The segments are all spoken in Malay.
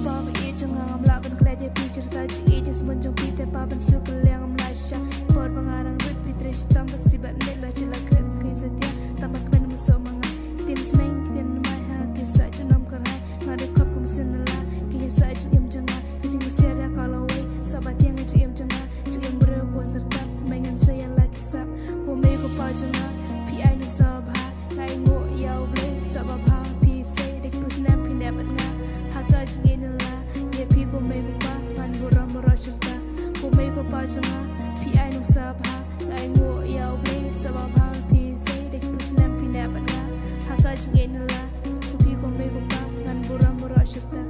Papa ijeng ang laban klede picture taji ijeng semenjang pite papan sukul yang melasya por pengarang rit pitrish tambah sibat nela cila krep kain setia tambah kena masuk manga tin sneng tin mai ha kisah junam kerha ngade kop kum sinela kini saja im jenga ijeng siara kalau we sabat yang ijeng im jenga ijeng berebo serta mengan saya lagi sap ko me ko pa jenga pi ai nu sabha kai ngo yau ble sabab ha pi se dik pus nam pi nebat nga haka jeng nela ye pi ko me ko pa man buram rashta ko me ko pa jenga pi ai nu sabha kai ngo yau ble sabab ha pi se dik pus nam pi nebat nga haka jeng nela ko pi ko me ko pa man buram rashta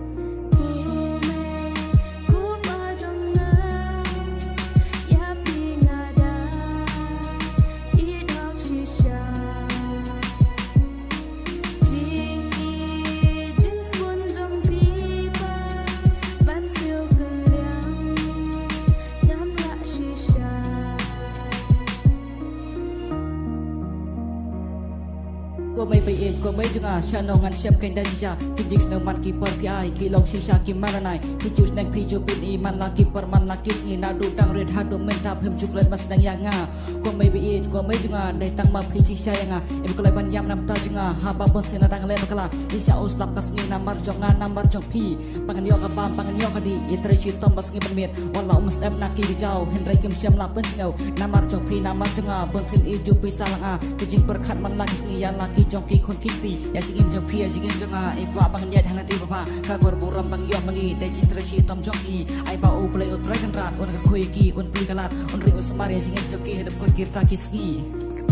Ko may bayit ko may junga siya nongan siyam kain dan siya kijik snow man keeper pi kilong shisha ki maranai kijus nang piju pin iman la keeper man la kis ngi nadu dang red hadu menta phem chuklet mas dang yanga ko may bayit ko may junga dai tang ma phi shisha yanga em ko lai ban yam nam ta junga ha ba bon sina dang le bakala isya uslap kas ngi namar jonga namar jong pi pangan yo ka bam pangan yo ka di itre chi tom bas ngi ban met wala em na ki jau henry kim siam la pen ngau namar jong pi namar jonga bon sin i ju pi salanga kijing perkhat man la kis ngi ya la jong ki kon kinti ya singim jong pia singim jong ikwa bang nyat hang ti bapa ka kor buram bang yo mangi de citra chi tom jong ki ai ba u play o dragon rat on ka khoi ki on pi kalat on ri usmar ya singim jong ki hedap kon kirta kisgi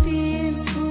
tin